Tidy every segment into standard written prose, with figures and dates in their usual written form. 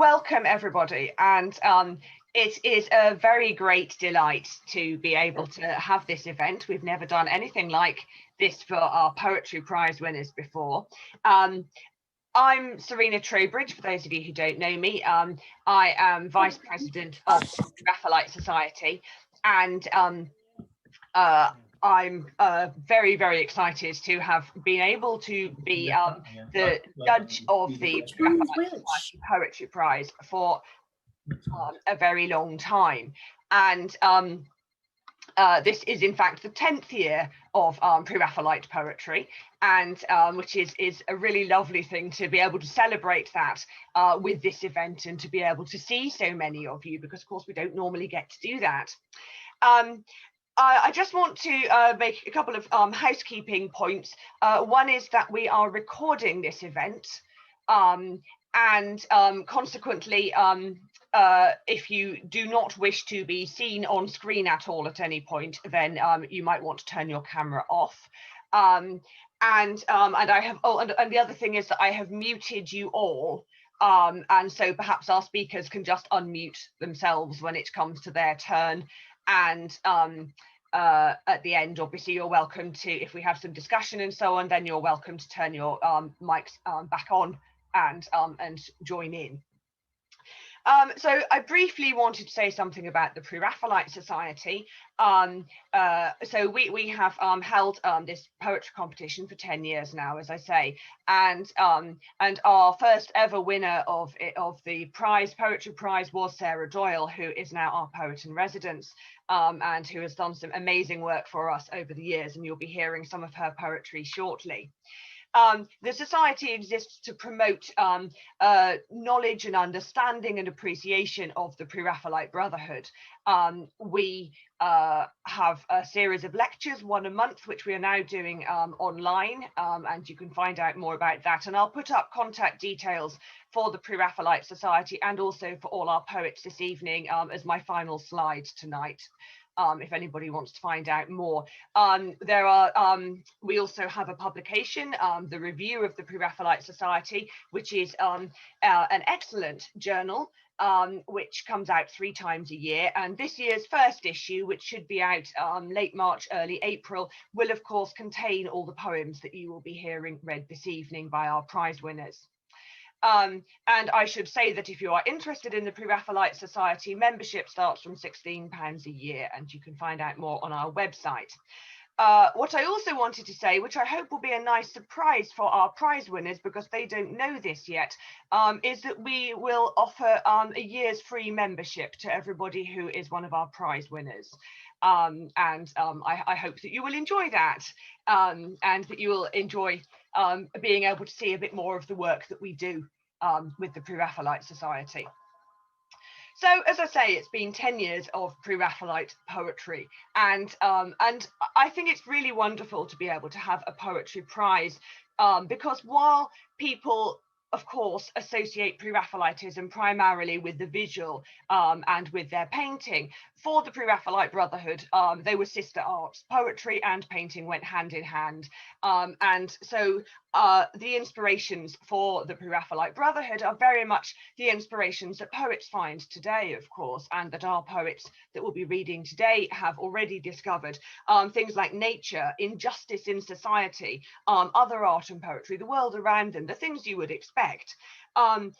welcome everybody, and it is a very great delight to be able to have this event. We've never done anything like this for our Poetry Prize winners before. I'm Serena Trowbridge, for those of you who don't know me. I am Vice President of the Pre-Raphaelite Society, and I'm very, very excited to have been able to be the judge of the Pre-Raphaelite Society Poetry Prize for a very long time. And this is in fact the 10th year of Pre-Raphaelite poetry, and which is a really lovely thing to be able to celebrate that with this event, and to be able to see so many of you, because of course we don't normally get to do that. I just want to make a couple of housekeeping points. One is that we are recording this event, and consequently, if you do not wish to be seen on screen at all at any point, then you might want to turn your camera off. And I have, and the other thing is that I have muted you all. And so perhaps our speakers can just unmute themselves when it comes to their turn. And at the end, obviously, you're welcome to, if we have some discussion and so on, then you're welcome to turn your mics back on and join in. So I briefly wanted to say something about the Pre-Raphaelite Society. So we have held this poetry competition for 10 years now, as I say, and our first ever winner of the poetry prize was Sarah Doyle, who is now our poet in residence, and who has done some amazing work for us over the years, and you'll be hearing some of her poetry shortly. The Society exists to promote knowledge and understanding and appreciation of the Pre-Raphaelite Brotherhood. We have a series of lectures, one a month, which we are now doing online, and you can find out more about that. And I'll put up contact details for the Pre-Raphaelite Society and also for all our poets this evening as my final slide tonight. If anybody wants to find out more. We also have a publication, the Review of the Pre-Raphaelite Society, which is an excellent journal, which comes out 3 times a year. And this year's first issue, which should be out late March, early April, will of course contain all the poems that you will be hearing read this evening by our prize winners. And I should say that if you are interested in the Pre-Raphaelite Society, membership starts from £16 a year, and you can find out more on our website. What I also wanted to say, which I hope will be a nice surprise for our prize winners, because they don't know this yet, is that we will offer a year's free membership to everybody who is one of our prize winners. I hope that you will enjoy that, and that you will enjoy being able to see a bit more of the work that we do with the Pre-Raphaelite Society. So, as I say, it's been 10 years of Pre-Raphaelite poetry, and I think it's really wonderful to be able to have a poetry prize, because while people of course associate Pre-Raphaelitism primarily with the visual and with their painting, for the Pre-Raphaelite Brotherhood, they were sister arts. Poetry and painting went hand in hand. And so the inspirations for the Pre-Raphaelite Brotherhood are very much the inspirations that poets find today, of course, and that our poets that we'll be reading today have already discovered. Things like nature, injustice in society, other art and poetry, the world around them, the things you would expect. And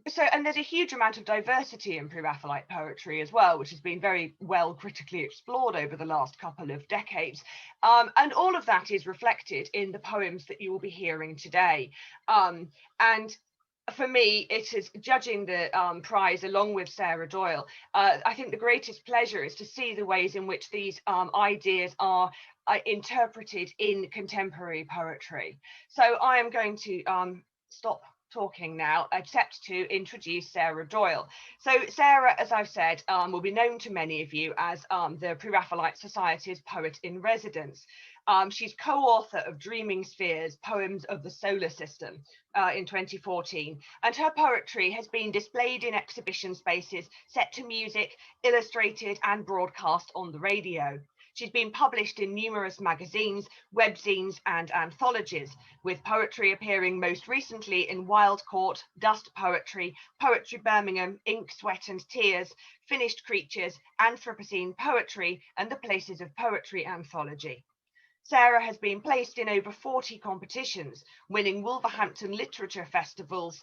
there's a huge amount of diversity in Pre-Raphaelite poetry as well, which has been very well critically explored over the last couple of decades. And all of that is reflected in the poems that you will be hearing today. And for me, it is judging the prize along with Sarah Doyle. I think the greatest pleasure is to see the ways in which these ideas are interpreted in contemporary poetry. So I am going to stop talking now, except to introduce Sarah Doyle. So Sarah, as I've said, will be known to many of you as the Pre-Raphaelite Society's poet in residence. She's co-author of Dreaming Spheres, Poems of the Solar System in 2014, and her poetry has been displayed in exhibition spaces, set to music, illustrated and broadcast on the radio. She's been published in numerous magazines, webzines and anthologies, with poetry appearing most recently in Wild Court, Dust Poetry, Poetry Birmingham, Ink, Sweat and Tears, Finished Creatures, Anthropocene Poetry and the Places of Poetry anthology. Sarah has been placed in over 40 competitions, winning Wolverhampton Literature Festival's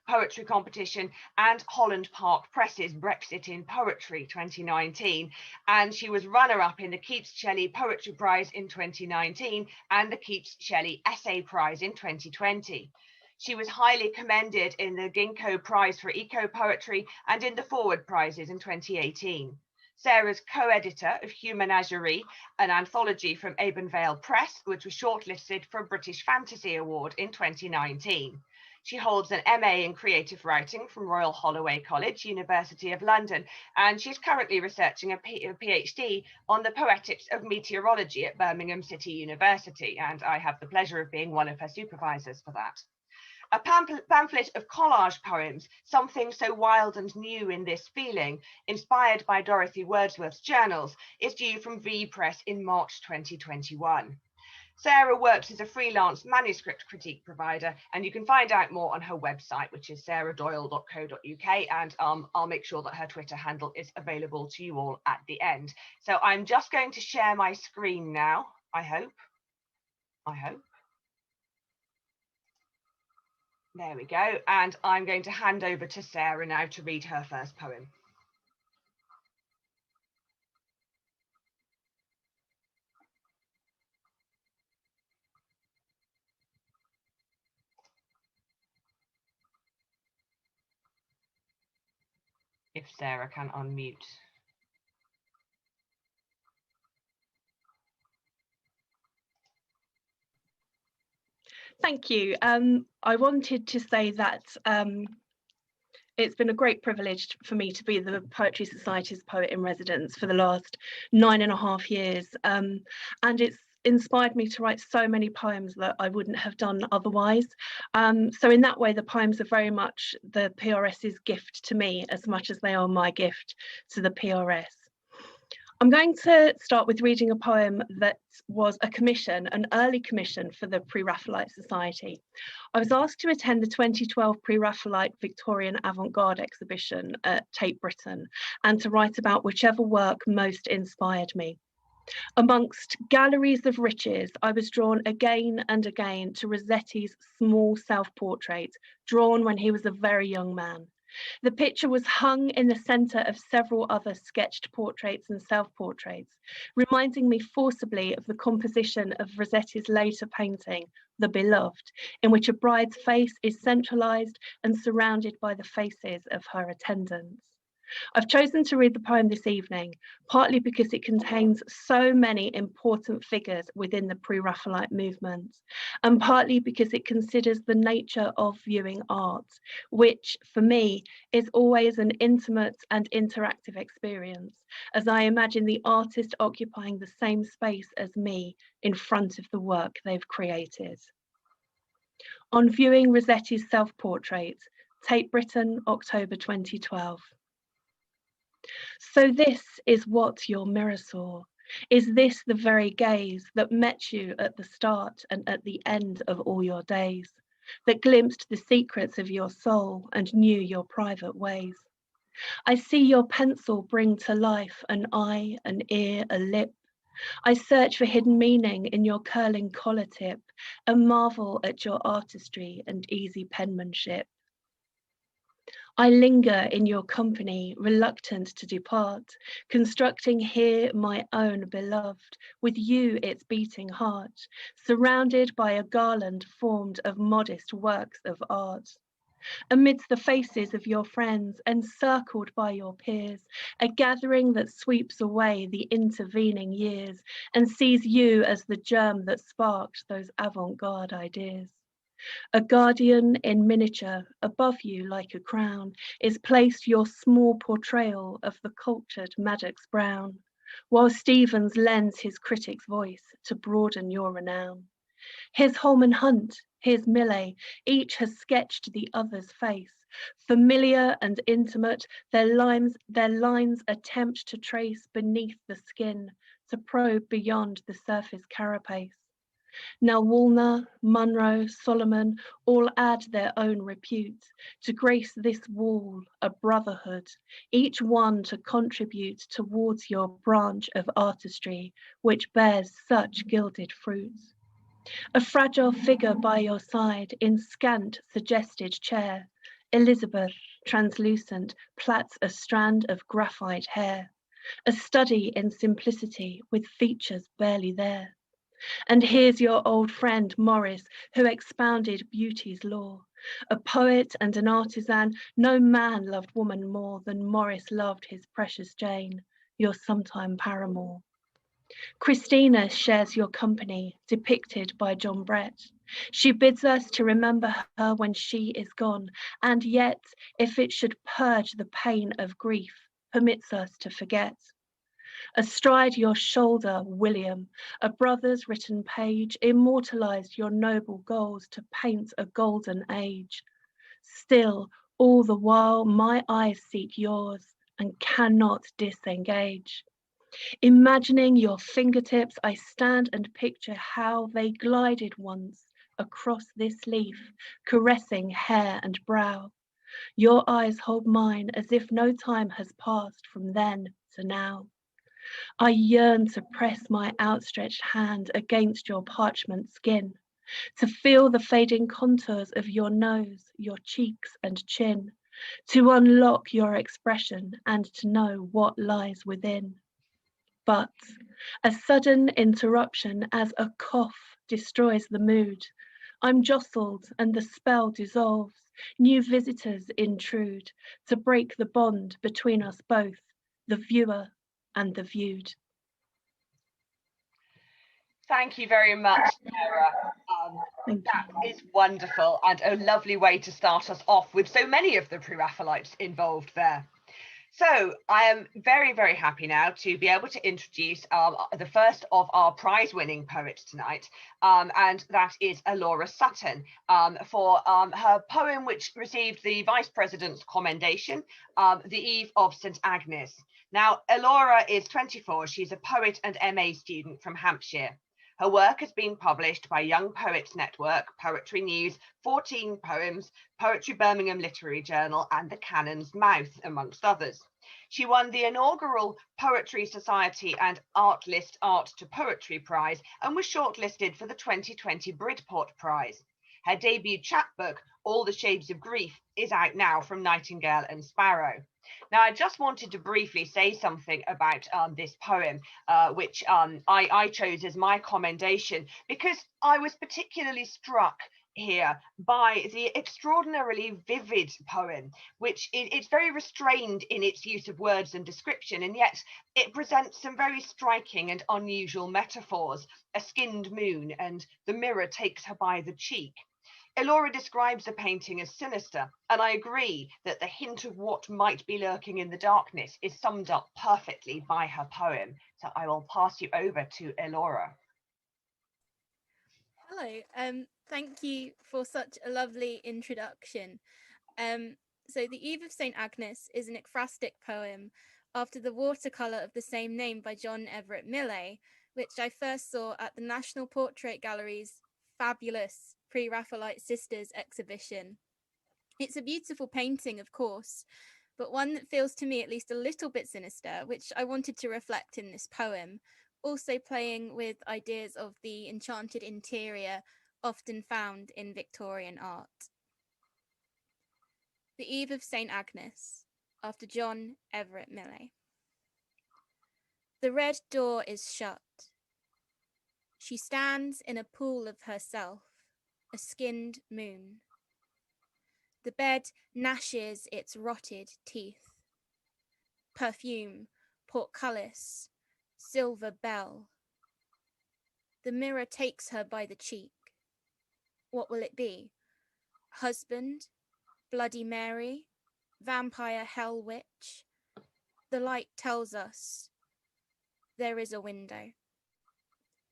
poetry competition and Holland Park Press's Brexit in Poetry 2019. And she was runner-up in the Keats Shelley Poetry Prize in 2019 and the Keats Shelley Essay Prize in 2020. She was highly commended in the Ginkgo Prize for Eco Poetry and in the Forward Prizes in 2018. Sarah's co-editor of Humenagerie, an anthology from Avonvale Press, which was shortlisted for a British Fantasy Award in 2019. She holds an MA in Creative Writing from Royal Holloway College, University of London, and she's currently researching a PhD on the poetics of meteorology at Birmingham City University, and I have the pleasure of being one of her supervisors for that. A pamphlet of collage poems, Something So Wild and New in This Feeling, inspired by Dorothy Wordsworth's journals, is due from V Press in March 2021. Sarah works as a freelance manuscript critique provider, and you can find out more on her website, which is sarahdoyle.co.uk, and I'll make sure that her Twitter handle is available to you all at the end. So I'm just going to share my screen now, I hope. There we go, and I'm going to hand over to Sarah now to read her first poem. If Sarah can unmute. Thank you. I wanted to say that it's been a great privilege for me to be the Poetry Society's Poet in Residence for the last 9.5 years. And it's inspired me to write so many poems that I wouldn't have done otherwise. So in that way, the poems are very much the PRS's gift to me as much as they are my gift to the PRS. I'm going to start with reading a poem that was a commission, an early commission for the Pre-Raphaelite Society. I was asked to attend the 2012 Pre-Raphaelite Victorian Avant-Garde exhibition at Tate Britain and to write about whichever work most inspired me. Amongst galleries of riches, I was drawn again and again to Rossetti's small self-portrait, drawn when he was a very young man. The picture was hung in the centre of several other sketched portraits and self-portraits, reminding me forcibly of the composition of Rossetti's later painting, The Beloved, in which a bride's face is centralised and surrounded by the faces of her attendants. I've chosen to read the poem this evening, partly because it contains so many important figures within the Pre-Raphaelite movement, and partly because it considers the nature of viewing art, which for me is always an intimate and interactive experience, as I imagine the artist occupying the same space as me in front of the work they've created. On viewing Rossetti's self-portrait, Tate Britain, October 2012. So this is what your mirror saw. Is this the very gaze that met you at the start and at the end of all your days, that glimpsed the secrets of your soul and knew your private ways? I see your pencil bring to life an eye, an ear, a lip. I search for hidden meaning in your curling collar tip and marvel at your artistry and easy penmanship. I linger in your company, reluctant to depart, constructing here my own beloved, with you its beating heart, surrounded by a garland formed of modest works of art. Amidst the faces of your friends, encircled by your peers, a gathering that sweeps away the intervening years and sees you as the germ that sparked those avant-garde ideas. A guardian in miniature, above you like a crown, is placed your small portrayal of the cultured Maddox Brown, while Stevens lends his critic's voice to broaden your renown. Here's Holman Hunt, here's Millais, each has sketched the other's face. Familiar and intimate, their lines attempt to trace beneath the skin to probe beyond the surface carapace. Now Walner, Munro, Solomon all add their own repute to grace this wall, a brotherhood, each one to contribute towards your branch of artistry, which bears such gilded fruits. A fragile figure by your side in scant suggested chair, Elizabeth, translucent, plats a strand of graphite hair, a study in simplicity with features barely there. And here's your old friend Morris, who expounded beauty's law. A poet and an artisan, no man loved woman more than Morris loved his precious Jane, your sometime paramour. Christina shares your company, depicted by John Brett. She bids us to remember her when she is gone, and yet, if it should purge the pain of grief, permits us to forget. Astride your shoulder, William, a brother's written page immortalized your noble goals to paint a golden age. Still, all the while, my eyes seek yours and cannot disengage. Imagining your fingertips, I stand and picture how they glided once across this leaf, caressing hair and brow. Your eyes hold mine as if no time has passed from then to now. I yearn to press my outstretched hand against your parchment skin, to feel the fading contours of your nose, your cheeks and chin, to unlock your expression and to know what lies within. But a sudden interruption as a cough destroys the mood. I'm jostled and the spell dissolves. New visitors intrude to break the bond between us both, the viewer and the viewed. Thank you very much, Sarah. That is wonderful and a lovely way to start us off with so many of the Pre-Raphaelites involved there. So I am very, very happy now to be able to introduce the first of our prize-winning poets tonight, and that is Elora Sutton, for her poem which received the Vice President's commendation, The Eve of Saint Agnes. Now, Elora is 24. She's a poet and MA student from Hampshire. Her work has been published by Young Poets Network, Poetry News, 14 Poems, Poetry Birmingham Literary Journal, and The Cannon's Mouth, amongst others. She won the inaugural Poetry Society and Artlist Art to Poetry Prize and was shortlisted for the 2020 Bridport Prize. Her debut chapbook, All the Shades of Grief, is out now from Nightingale and Sparrow. Now, I just wanted to briefly say something about this poem, which I chose as my commendation, because I was particularly struck here by the extraordinarily vivid poem, which it's very restrained in its use of words and description, and yet it presents some very striking and unusual metaphors, a skinned moon and the mirror takes her by the cheek. Elora describes the painting as sinister, and I agree that the hint of what might be lurking in the darkness is summed up perfectly by her poem. So I will pass you over to Elora. Hello, thank you for such a lovely introduction. So The Eve of Saint Agnes is an ekphrastic poem after the watercolour of the same name by John Everett Millais, which I first saw at the National Portrait Gallery's fabulous Pre-Raphaelite Sisters exhibition. It's a beautiful painting, of course, but one that feels to me at least a little bit sinister, which I wanted to reflect in this poem, also playing with ideas of the enchanted interior often found in Victorian art. The Eve of Saint Agnes, after John Everett Millais. The red door is shut. She stands in a pool of herself, a skinned moon. The bed gnashes its rotted teeth. Perfume, portcullis, silver bell. The mirror takes her by the cheek. What will it be? Husband, Bloody Mary, vampire hell witch? The light tells us there is a window.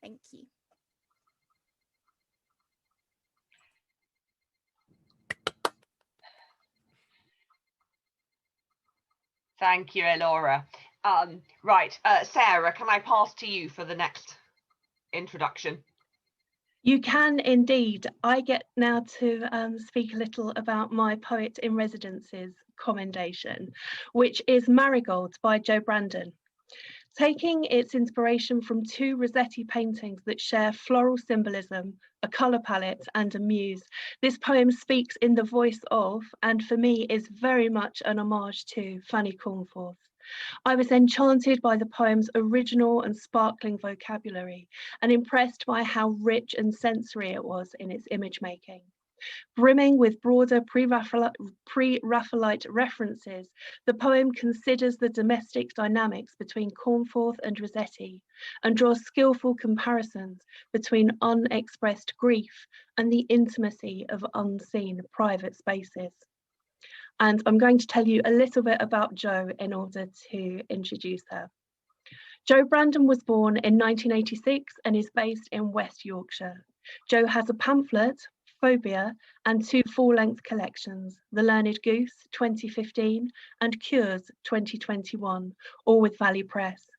Thank you. Thank you, Elora. Right, Sarah, can I pass to you for the next introduction? You can indeed. I get now to speak a little about my Poet in Residence's commendation, which is Marigolds by Jo Brandon. Taking its inspiration from two Rossetti paintings that share floral symbolism, a colour palette and a muse, this poem speaks in the voice of, and for me is very much an homage to, Fanny Cornforth. I was enchanted by the poem's original and sparkling vocabulary and impressed by how rich and sensory it was in its image making. Brimming with broader pre-Raphaelite references, the poem considers the domestic dynamics between Cornforth and Rossetti and draws skillful comparisons between unexpressed grief and the intimacy of unseen private spaces. And I'm going to tell you a little bit about Jo in order to introduce her. Jo Brandon was born in 1986 and is based in West Yorkshire. Jo has a pamphlet, Phobia, and two full-length collections, The Learned Goose, 2015, and Cures, 2021, all with Valley Press.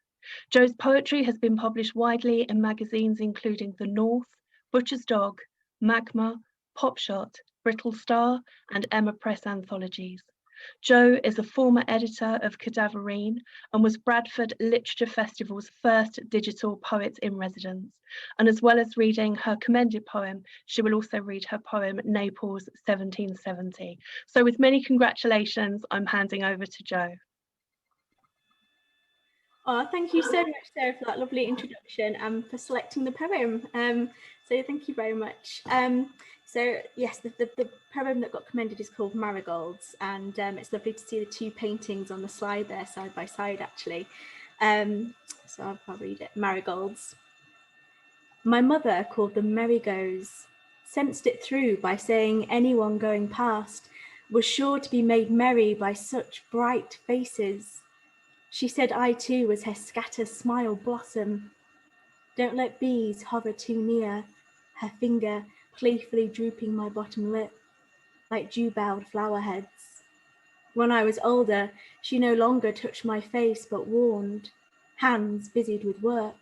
Jo's poetry has been published widely in magazines including The North, Butcher's Dog, Magma, Popshot, Brittle Star, and Emma Press anthologies. Jo is a former editor of Cadaverine and was Bradford Literature Festival's first digital poet in residence. And as well as reading her commended poem, she will also read her poem Naples 1770. So with many congratulations, I'm handing over to Jo. Oh, thank you so much, Sarah, for that lovely introduction and for selecting the poem. So thank you very much. So yes, the poem that got commended is called Marigolds, and it's lovely to see the two paintings on the slide there side by side actually. So I'll read it. Marigolds. My mother called them merry-goes, sensed it through by saying anyone going past was sure to be made merry by such bright faces. She said I too was her scatter smile blossom. Don't let bees hover too near, her finger playfully drooping my bottom lip, like dew-bowed flower heads. When I was older, she no longer touched my face but warned, hands busied with work.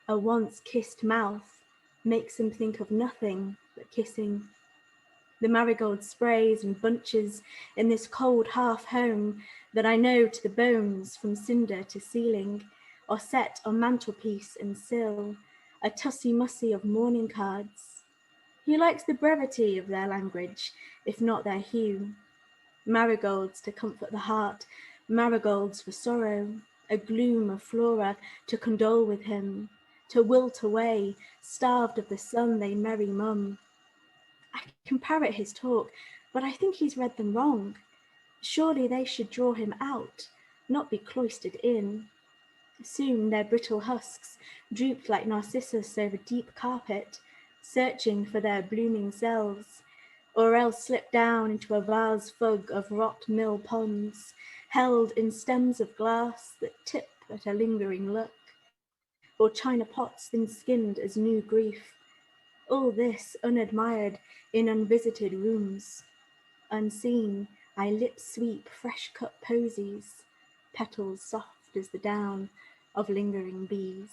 A once kissed mouth makes them think of nothing but kissing. The marigold sprays and bunches in this cold half home that I know to the bones from cinder to ceiling, are set on mantelpiece and sill, a tussy-mussy of mourning cards. He likes the brevity of their language, if not their hue. Marigolds to comfort the heart, marigolds for sorrow, a gloom of flora to condole with him, to wilt away, starved of the sun they merry mum. I can parrot his talk, but I think he's read them wrong. Surely they should draw him out, not be cloistered in. Soon their brittle husks drooped like narcissus over deep carpet, searching for their blooming selves, or else slipped down into a vase fug of rot mill ponds, held in stems of glass that tip at a lingering look, or china pots thin-skinned as new grief. All this unadmired in unvisited rooms. Unseen, I lip-sweep fresh-cut posies, petals soft as the down of lingering bees.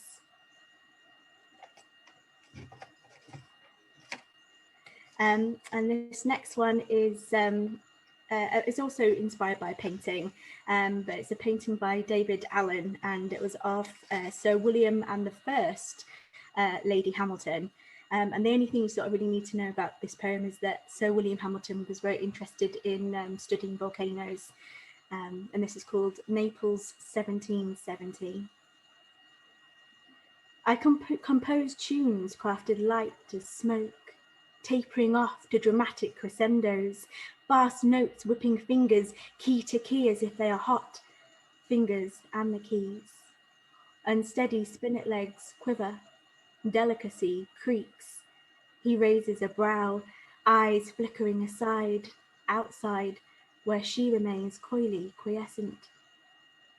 And this next one is also inspired by a painting, but it's a painting by David Allen, and it was of Sir William and the First Lady Hamilton. And the only thing you sort of really need to know about this poem is that Sir William Hamilton was very interested in studying volcanoes, and this is called Naples 1770. I composed tunes crafted light as smoke, tapering off to dramatic crescendos, fast notes whipping fingers key to key as if they are hot, fingers and the keys. Unsteady spinet legs quiver, delicacy creaks. He raises a brow, eyes flickering aside, outside, where she remains coyly quiescent.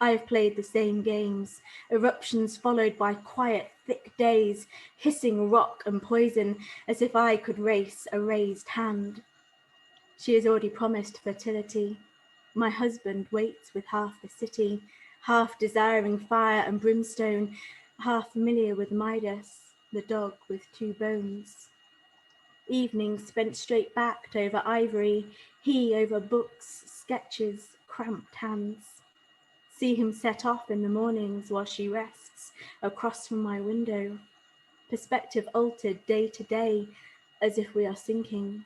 I have played the same games, eruptions followed by quiet, thick days, hissing rock and poison, as if I could race a raised hand. She has already promised fertility. My husband waits with half the city, half desiring fire and brimstone, half familiar with Midas, the dog with 2 bones. Evenings spent straight-backed over ivory, he over books, sketches, cramped hands. See him set off in the mornings while she rests across from my window. Perspective altered day to day, as if we are sinking.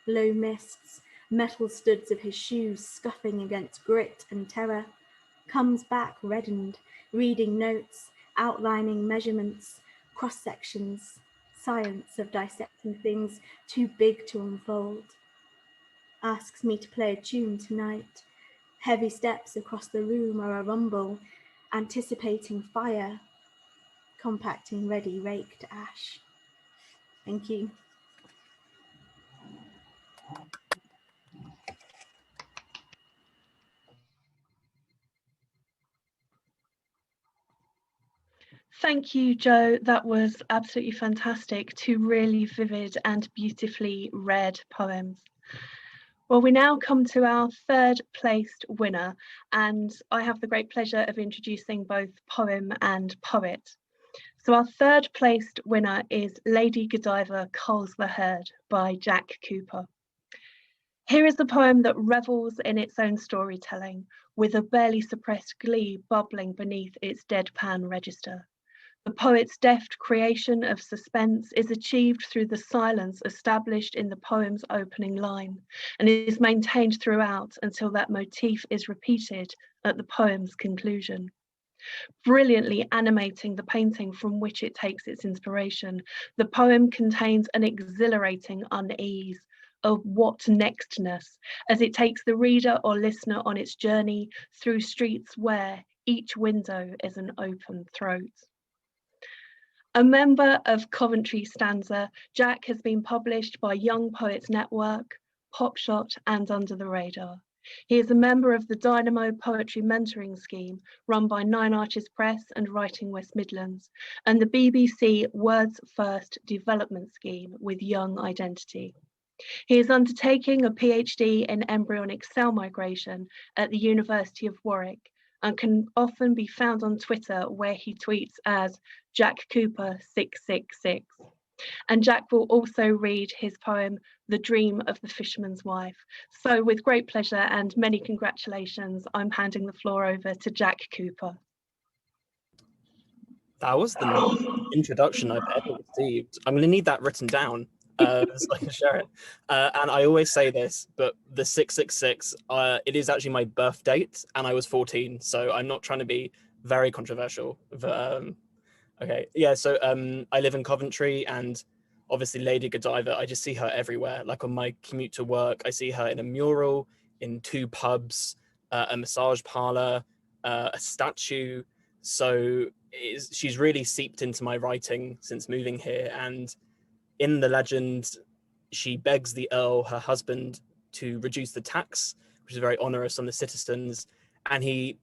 Low mists, metal studs of his shoes scuffing against grit and terror. Comes back reddened, reading notes, outlining measurements, cross-sections, science of dissecting things too big to unfold. Asks me to play a tune tonight. Heavy steps across the room are a rumble, anticipating fire, compacting ready raked ash. Thank you. Thank you, Jo. That was absolutely fantastic. 2 really vivid and beautifully read poems. Well, we now come to our 3rd placed winner, and I have the great pleasure of introducing both poem and poet. So our 3rd placed winner is Lady Godiva Culls the Herd by Jack Cooper. Here is the poem that revels in its own storytelling, with a barely suppressed glee bubbling beneath its deadpan register. The poet's deft creation of suspense is achieved through the silence established in the poem's opening line, and is maintained throughout until that motif is repeated at the poem's conclusion. Brilliantly animating the painting from which it takes its inspiration, the poem contains an exhilarating unease of what nextness, as it takes the reader or listener on its journey through streets where each window is an open throat. A member of Coventry Stanza, Jack has been published by Young Poets Network, Popshot and Under the Radar. He is a member of the Dynamo Poetry Mentoring Scheme run by Nine Arches Press and Writing West Midlands, and the BBC Words First Development Scheme with Young Identity. He is undertaking a PhD in embryonic cell migration at the University of Warwick, and can often be found on Twitter, where he tweets as Jack Cooper 666. And Jack will also read his poem, The Dream of the Fisherman's Wife. So with great pleasure and many congratulations, I'm handing the floor over to Jack Cooper. That was the nicest introduction I've ever received. I'm going to need that written down so I can share it. And I always say this, but the 666, it is actually my birth date, and I was 14, so I'm not trying to be very controversial. But, okay, yeah, so I live in Coventry, and obviously Lady Godiva, I just see her everywhere. Like on my commute to work, I see her in a mural, in 2 pubs, a massage parlor, a statue. So she's really seeped into my writing since moving here. And in the legend, she begs the Earl, her husband, to reduce the tax, which is very onerous on the citizens. And he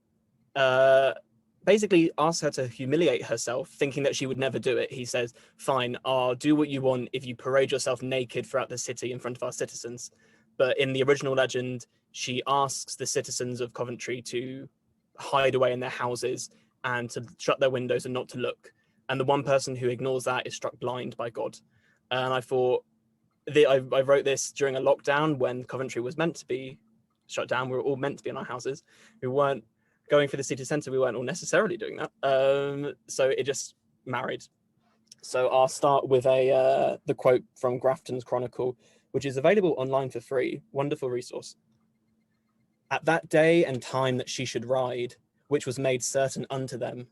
basically asks her to humiliate herself, thinking that she would never do it. He says, fine, I'll do what you want if you parade yourself naked throughout the city in front of our citizens. But in the original legend, she asks the citizens of Coventry to hide away in their houses and to shut their windows and not to look. And the one person who ignores that is struck blind by God. And I thought, I wrote this during a lockdown when Coventry was meant to be shut down. We were all meant to be in our houses. We weren't going for the city centre. We weren't all necessarily doing that. So it just married. So I'll start with the quote from Grafton's Chronicle, which is available online for free. Wonderful resource. At that day and time that she should ride, which was made certain unto them,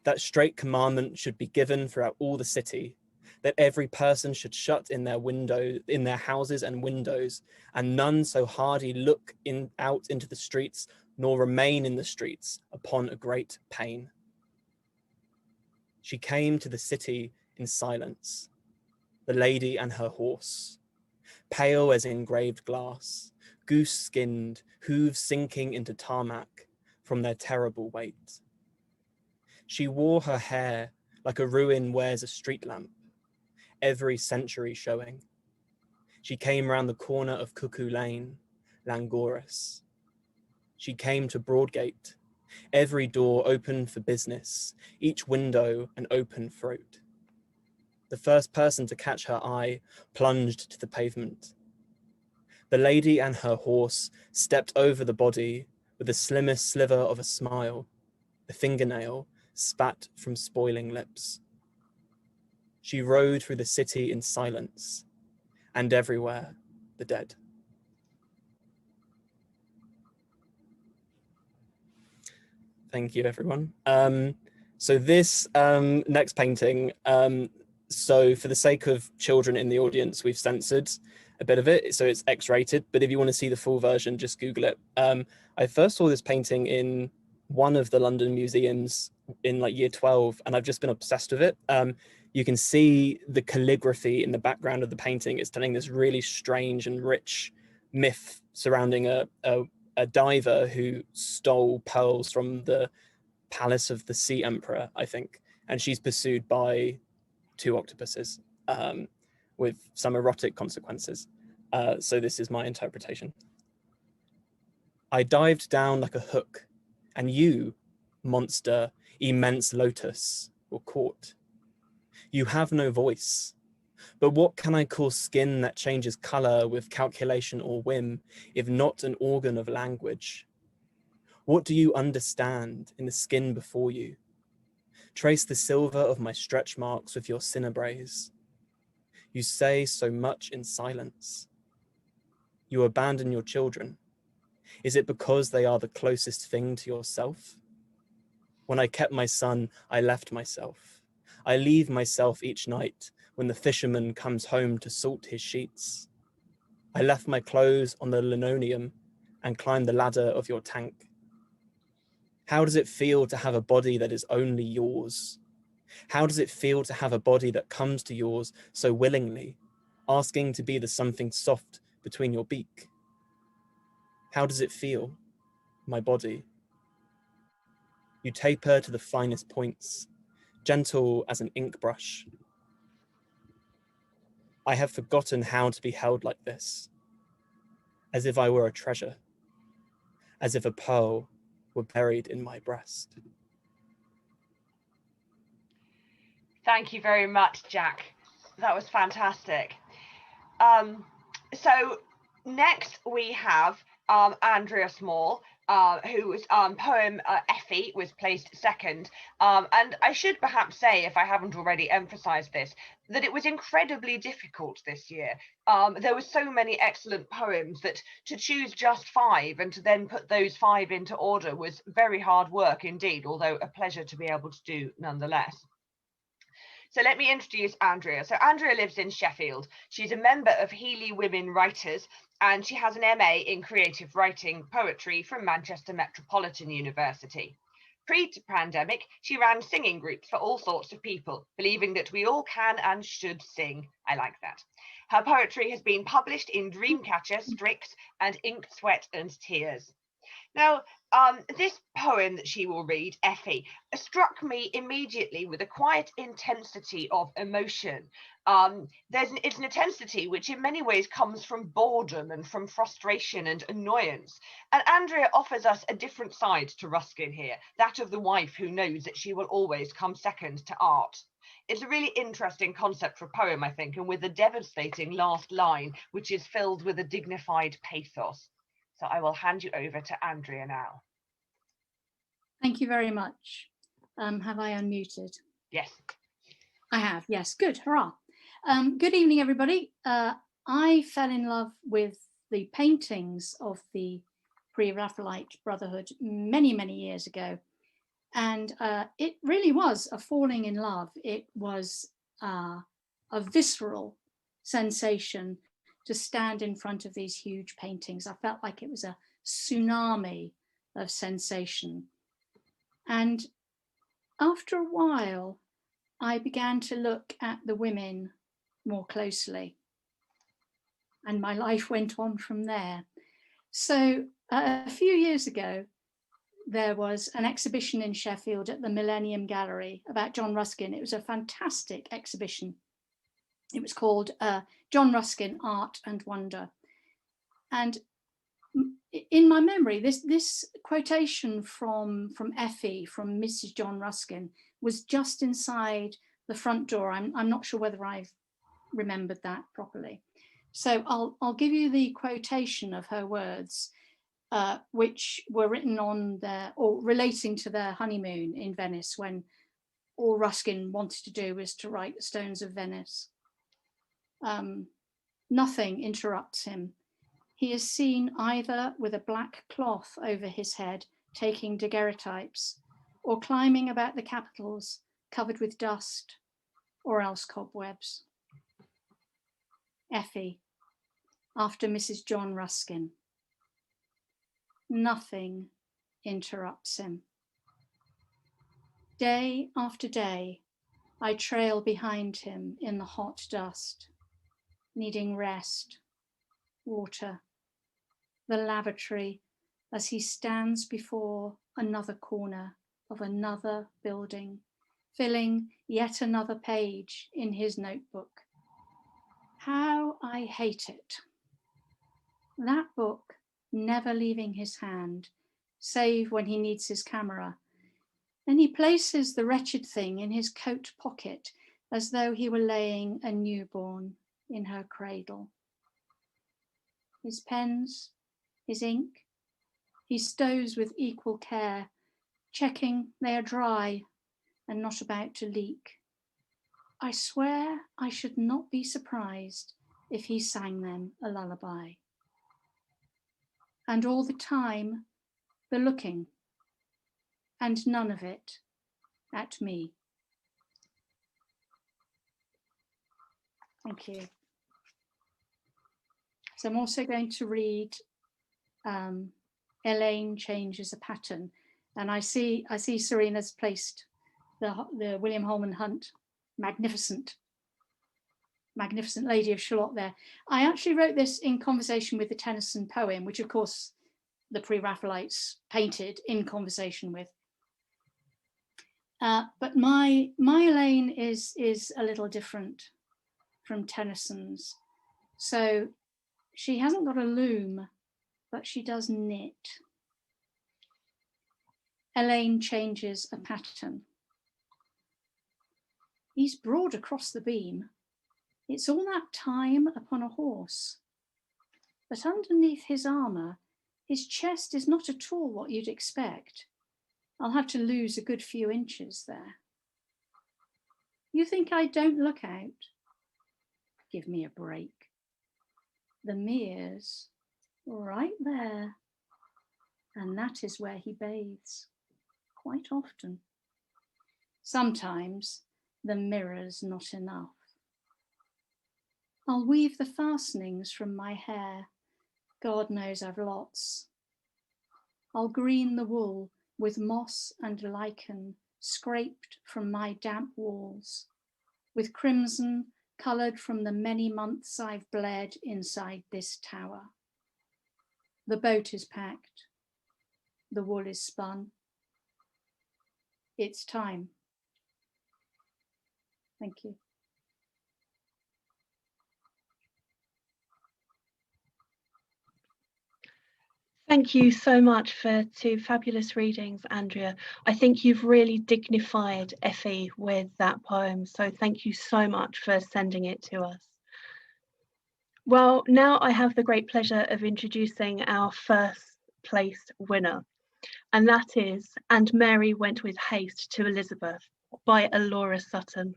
that straight commandment should be given throughout all the city, that every person should shut in their houses and windows, and none so hardy look out into the streets, nor remain in the streets upon a great pain. She came to the city in silence, the lady and her horse, pale as engraved glass, goose-skinned, hooves sinking into tarmac from their terrible weight. She wore her hair like a ruin wears a street lamp, every century showing. She came round the corner of Cuckoo Lane, languorous. She came to Broadgate, Every door open for business, each window an open throat. The first person to catch her eye plunged to the pavement. The lady and her horse stepped over the body with the slimmest sliver of a smile, the fingernail spat from spoiling lips. She rode through the city in silence, and everywhere the dead. Thank you, everyone. So this next painting, so for the sake of children in the audience, we've censored a bit of it, so it's X-rated, but if you want to see the full version, just Google it. I first saw this painting in one of the London museums in like year 12, and I've just been obsessed with it. You can see the calligraphy in the background of the painting. It's telling this really strange and rich myth surrounding a diver who stole pearls from the palace of the sea emperor, I think, and she's pursued by 2 octopuses with some erotic consequences. So this is my interpretation. I dived down like a hook, and you, monster, immense lotus, were caught. You have no voice, but what can I call skin that changes color with calculation or whim, if not an organ of language? What do you understand in the skin before you? Trace the silver of my stretch marks with your cinnabraze. You say so much in silence. You abandon your children. Is it because they are the closest thing to yourself? When I kept my son, I left myself. I leave myself each night when the fisherman comes home to salt his sheets. I left my clothes on the linoleum and climbed the ladder of your tank. How does it feel to have a body that is only yours? How does it feel to have a body that comes to yours so willingly, asking to be the something soft between your beak? How does it feel, my body? You taper to the finest points, gentle as an ink brush. I have forgotten how to be held like this, as if I were a treasure, as if a pearl were buried in my breast. Thank you very much, Jack. That was fantastic. So next we have Andrea Small, whose poem Effie was placed second. And I should perhaps say, if I haven't already emphasized this, that it was incredibly difficult this year. There were so many excellent poems that to choose just 5 and to then put those 5 into order was very hard work indeed, although a pleasure to be able to do nonetheless. So let me introduce Andrea. So Andrea lives in Sheffield. She's a member of Healy Women Writers, and she has an MA in creative writing poetry from Manchester Metropolitan University. Pre-pandemic, she ran singing groups for all sorts of people, believing that we all can and should sing. I like that. Her poetry has been published in Dreamcatcher, Strix, and Ink, Sweat and Tears. Now, this poem that she will read, Effie, struck me immediately with a quiet intensity of emotion. It's an intensity which in many ways comes from boredom and from frustration and annoyance. And Andrea offers us a different side to Ruskin here, that of the wife who knows that she will always come second to art. It's a really interesting concept for a poem, I think, and with a devastating last line, which is filled with a dignified pathos. So I will hand you over to Andrea now. Thank you very much. Have I unmuted? Yes. I have, yes, good, hurrah. Good evening, everybody. I fell in love with the paintings of the Pre-Raphaelite Brotherhood many, many years ago. And it really was a falling in love. It was a visceral sensation to stand in front of these huge paintings. I felt like it was a tsunami of sensation. And after a while, I began to look at the women more closely. And my life went on from there. So a few years ago, there was an exhibition in Sheffield at the Millennium Gallery about John Ruskin. It was a fantastic exhibition. It was called John Ruskin, Art and Wonder. And in my memory, this quotation from Effie, from Mrs. John Ruskin, was just inside the front door. I'm not sure whether I've remembered that properly. So I'll give you the quotation of her words, which were written on their, or relating to their honeymoon in Venice, when all Ruskin wanted to do was to write the Stones of Venice. Nothing interrupts him. He is seen either with a black cloth over his head, taking daguerreotypes, or climbing about the capitals covered with dust, or else cobwebs. Effie, after Mrs. John Ruskin. Nothing interrupts him. Day after day, I trail behind him in the hot dust, needing rest, water, the lavatory, as he stands before another corner of another building, filling yet another page in his notebook. How I hate it. That book never leaving his hand, save when he needs his camera. Then he places the wretched thing in his coat pocket as though he were laying a newborn in her cradle. His pens, his ink, he stows with equal care, checking they are dry and not about to leak. I swear I should not be surprised if he sang them a lullaby. And all the time, the looking, and none of it at me. Thank you. So I'm also going to read Elaine Changes a Pattern. And I see Serena's placed the William Holman Hunt, magnificent Lady of Shalott there. I actually wrote this in conversation with the Tennyson poem, which of course the Pre-Raphaelites painted in conversation with. But my Elaine is a little different from Tennyson's. So she hasn't got a loom, but she does knit. Elaine Changes a Pattern. He's broad across the beam. It's all that time upon a horse. But underneath his armour, his chest is not at all what you'd expect. I'll have to lose a good few inches there. You think I don't look out? Give me a break. The mere's right there, and that is where he bathes, quite often. Sometimes the mirror's not enough. I'll weave the fastenings from my hair. God knows I've lots. I'll green the wool with moss and lichen scraped from my damp walls, with crimson coloured from the many months I've bled inside this tower. The boat is packed. The wool is spun. It's time. Thank you. Thank you so much for two fabulous readings, Andrea. I think you've really dignified Effie with that poem, so thank you so much for sending it to us. Well, now I have the great pleasure of introducing our first place winner, and that is And Mary Went with Haste to Elizabeth by Elora Sutton.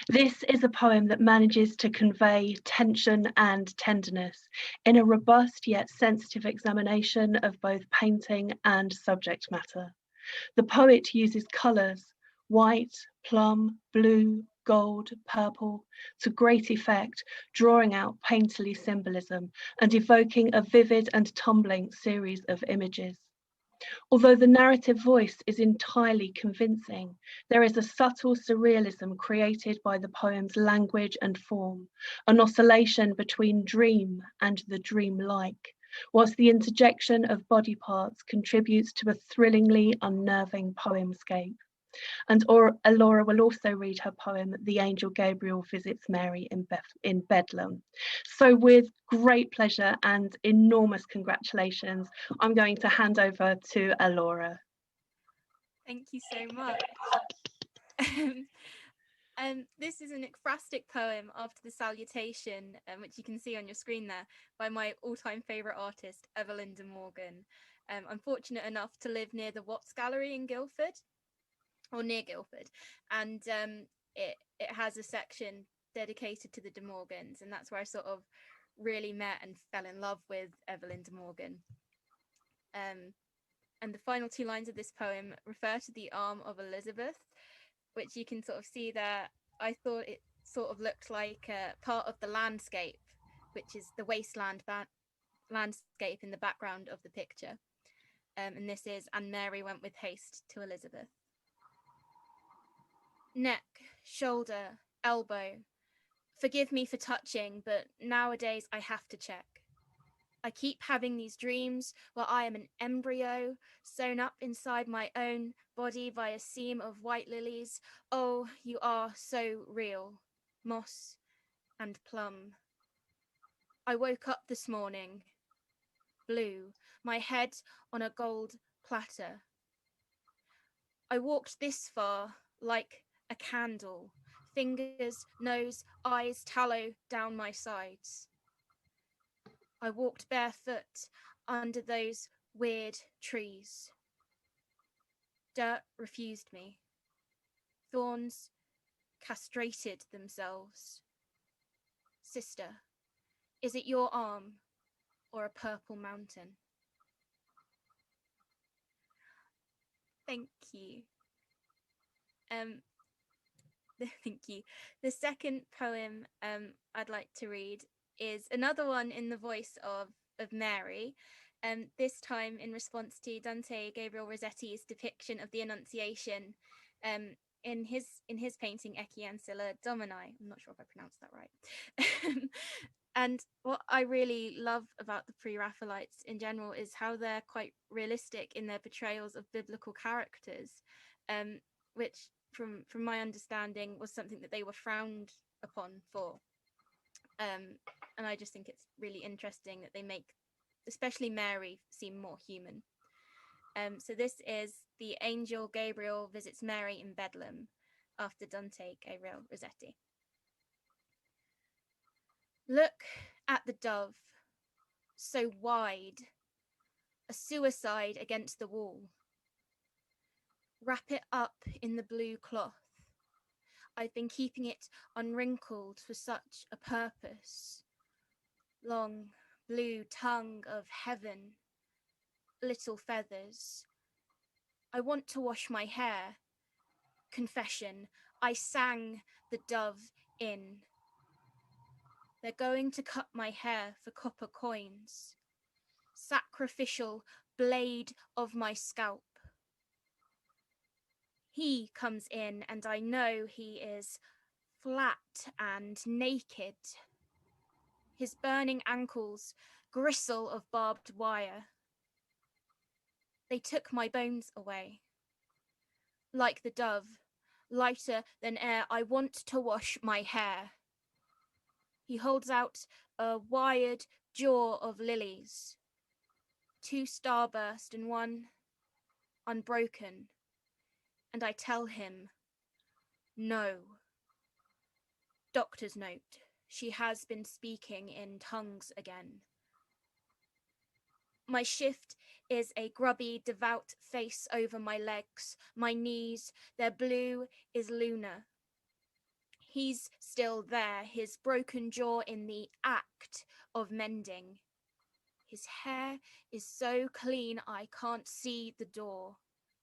This is a poem that manages to convey tension and tenderness in a robust yet sensitive examination of both painting and subject matter. The poet uses colours, white, plum, blue, gold, purple, to great effect, drawing out painterly symbolism and evoking a vivid and tumbling series of images. Although the narrative voice is entirely convincing, there is a subtle surrealism created by the poem's language and form, an oscillation between dream and the dreamlike, whilst the interjection of body parts contributes to a thrillingly unnerving poemscape. And Elora will also read her poem, The Angel Gabriel Visits Mary in Bedlam. So with great pleasure and enormous congratulations, I'm going to hand over to Elora. Thank you so much. This is an ekphrastic poem after the salutation, which you can see on your screen there, by my all-time favourite artist, Evelyn de Morgan. I'm fortunate enough to live near the Watts Gallery in Guildford, or near Guildford, and it has a section dedicated to the de Morgans, and that's where I sort of really met and fell in love with Evelyn de Morgan. And the final two lines of this poem refer to the arm of Elizabeth, which you can sort of see there. I thought it sort of looked like part of the landscape, which is the wasteland landscape in the background of the picture. And this is, and Mary went with haste to Elizabeth. Neck, shoulder, elbow. Forgive me for touching, but nowadays I have to check. I keep having these dreams where I am an embryo sewn up inside my own body by a seam of white lilies. Oh, you are so real, moss and plum. I woke up this morning, blue, my head on a gold platter. I walked this far like a candle, fingers, nose, eyes, tallow down my sides. I walked barefoot under those weird trees. Dirt refused me. Thorns castrated themselves. Sister, is it your arm or a purple mountain? Thank you. Thank you. The second poem I'd like to read is another one in the voice of Mary, this time in response to Dante Gabriel Rossetti's depiction of the Annunciation in his painting Ecce Ancilla Domini. I'm not sure if I pronounced that right. And what I really love about the Pre-Raphaelites in general is how they're quite realistic in their portrayals of biblical characters, which from my understanding was something that they were frowned upon for. And I just think it's really interesting that they make, especially Mary, seem more human. So this is The Angel Gabriel Visits Mary in Bedlam, after Dante Gabriel Rossetti. Look at the dove, so wide, a suicide against the wall. Wrap it up in the blue cloth. I've been keeping it unwrinkled for such a purpose. Long blue tongue of heaven, little feathers. I want to wash my hair. Confession, I sang the dove in. They're going to cut my hair for copper coins. Sacrificial blade of my scalp. He comes in and I know he is flat and naked. His burning ankles gristle of barbed wire. They took my bones away. Like the dove, lighter than air, I want to wash my hair. He holds out a wired jaw of lilies, 2 starburst and 1 unbroken, and I tell him, no. Doctor's note, she has been speaking in tongues again. My shift is a grubby, devout face over my legs, my knees, their blue is lunar. He's still there, his broken jaw in the act of mending. His hair is so clean I can't see the door.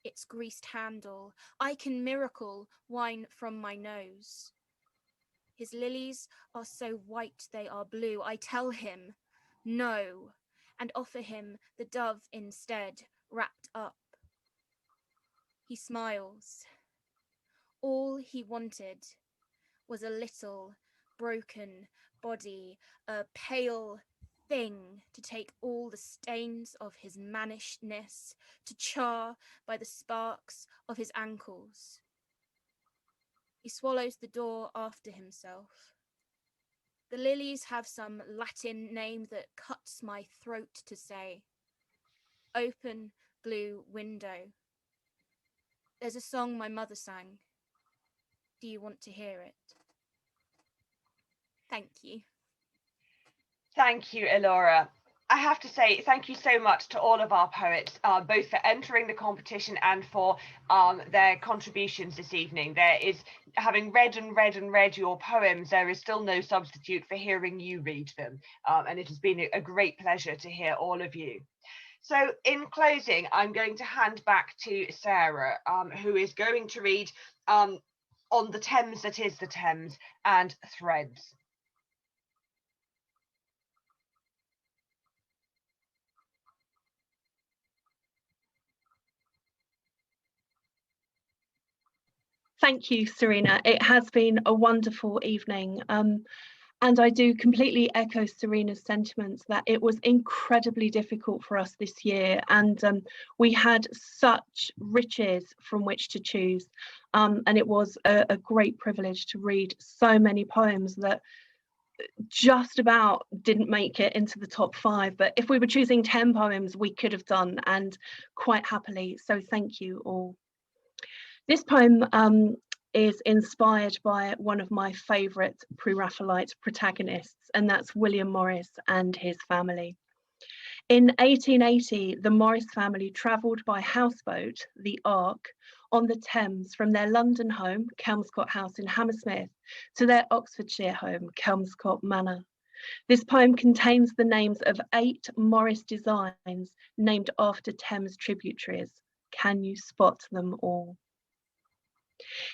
Its greased handle. I can miracle wine from my nose. His lilies are so white they are blue. I tell him no, and offer him the dove instead, wrapped up. He smiles. All he wanted was a little broken body, a pale, thing to take all the stains of his mannishness, to char by the sparks of his ankles. He swallows the door after himself. The lilies have some Latin name that cuts my throat to say. Open blue window. There's a song my mother sang. Do you want to hear it? Thank you. Thank you, Elora. I have to say thank you so much to all of our poets, both for entering the competition and for their contributions this evening. There is, having read and read and read your poems, there is still no substitute for hearing you read them. And it has been a great pleasure to hear all of you. So in closing, I'm going to hand back to Sarah, who is going to read On the Thames That Is the Thames and Threads. Thank you, Serena. It has been a wonderful evening. And I do completely echo Serena's sentiments that it was incredibly difficult for us this year. And we had such riches from which to choose. And it was a great privilege to read so many poems that just about didn't make it into the top 5. But if we were choosing 10 poems, we could have done, and quite happily. So thank you all. This poem is inspired by one of my favourite Pre-Raphaelite protagonists, and that's William Morris and his family. In 1880, the Morris family travelled by houseboat, the Ark, on the Thames from their London home, Kelmscott House in Hammersmith, to their Oxfordshire home, Kelmscott Manor. This poem contains the names of 8 Morris designs named after Thames tributaries. Can you spot them all?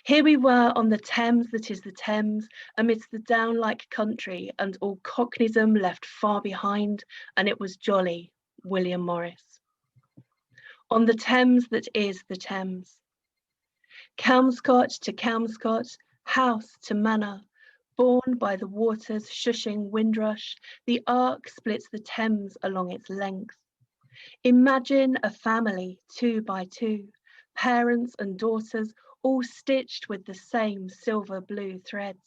Here we were on the Thames that is the Thames, amidst the down-like country and all cockneydom left far behind, and it was jolly, William Morris. On the Thames that is the Thames. Kelmscott to Kelmscott, house to manor, borne by the water's shushing windrush, the Ark splits the Thames along its length. Imagine a family 2 by 2, parents and daughters, all stitched with the same silver blue threads.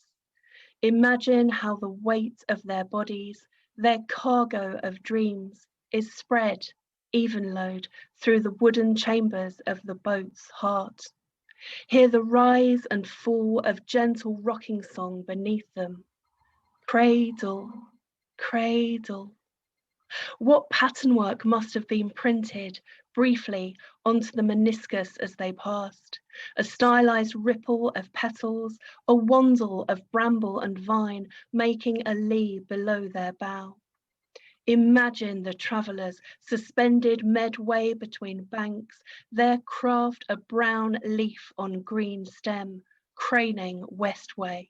Imagine how the weight of their bodies, their cargo of dreams, is spread, even load, through the wooden chambers of the boat's heart. Hear the rise and fall of gentle rocking song beneath them. Cradle, cradle. What pattern work must have been printed briefly onto the meniscus as they passed? A stylized ripple of petals, a wandle of bramble and vine making a lee below their bow. Imagine the travellers suspended midway between banks, their craft a brown leaf on green stem, craning westway.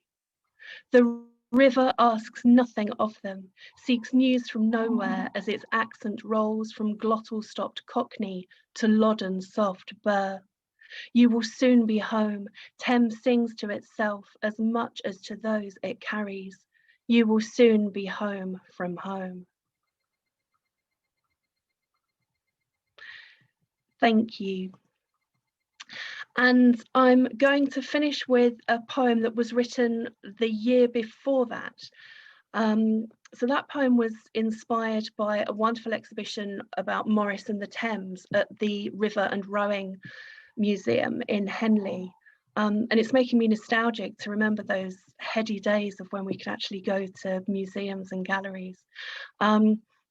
The river asks nothing of them, seeks news from nowhere as its accent rolls from glottal-stopped Cockney to Loddon soft burr. You will soon be home. Thames sings to itself as much as to those it carries. You will soon be home from home. Thank you. And I'm going to finish with a poem that was written the year before that. So that poem was inspired by a wonderful exhibition about Morris and the Thames at the River and Rowing Museum in Henley. And it's making me nostalgic to remember those heady days of when we could actually go to museums and galleries.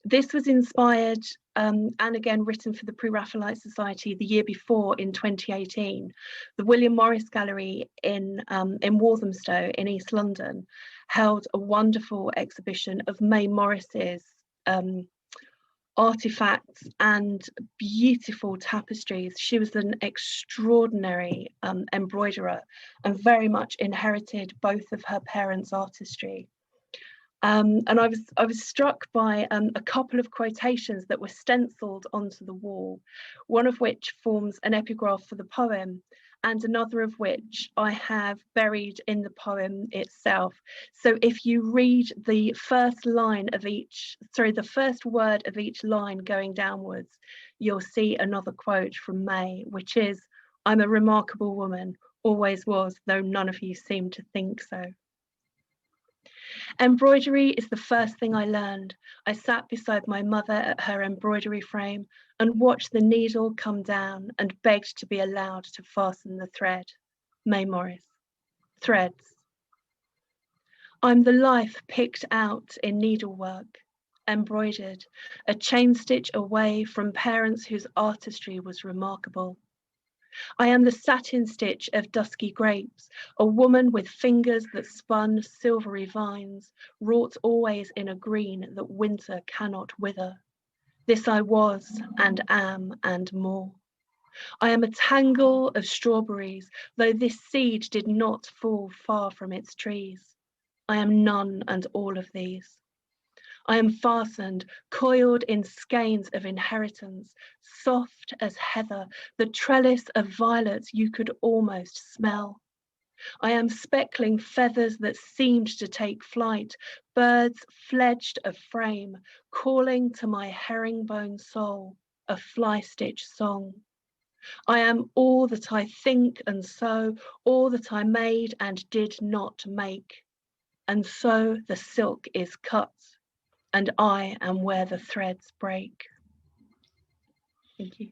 This was inspired and again written for the Pre-Raphaelite Society the year before in 2018. The William Morris Gallery in Walthamstow in East London held a wonderful exhibition of May Morris's artifacts and beautiful tapestries. She was an extraordinary embroiderer and very much inherited both of her parents' artistry. And I was struck by a couple of quotations that were stenciled onto the wall, one of which forms an epigraph for the poem, and another of which I have buried in the poem itself. So if you read the first line of each, sorry, the first word of each line going downwards, you'll see another quote from May, which is, "I'm a remarkable woman, always was, though none of you seem to think so." Embroidery is the first thing I learned. I sat beside my mother at her embroidery frame and watched the needle come down and begged to be allowed to fasten the thread. May Morris. Threads. I'm the life picked out in needlework, embroidered, a chain stitch away from parents whose artistry was remarkable. I am the satin stitch of dusky grapes, a woman with fingers that spun silvery vines, wrought always in a green that winter cannot wither. This I was and am and more. I am a tangle of strawberries, though this seed did not fall far from its trees. I am none and all of these. I am fastened, coiled in skeins of inheritance, soft as heather, the trellis of violets you could almost smell. I am speckling feathers that seemed to take flight, birds fledged of frame, calling to my herringbone soul a fly-stitch song. I am all that I think and so, all that I made and did not make. And so the silk is cut, and I am where the threads break. Thank you.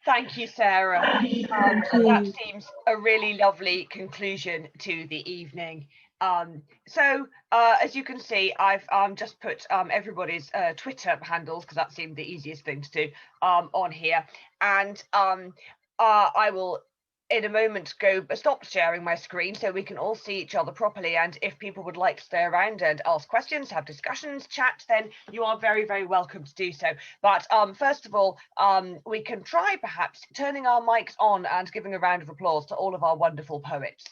Thank you, Sarah. That seems a really lovely conclusion to the evening. As you can see, I've just put everybody's Twitter handles, because that seemed the easiest thing to do, on here. And I will in a moment stop sharing my screen so we can all see each other properly, and if people would like to stay around and ask questions, have discussions, chat, then you are very, very welcome to do so. But first of all, we can try perhaps turning our mics on and giving a round of applause to all of our wonderful poets.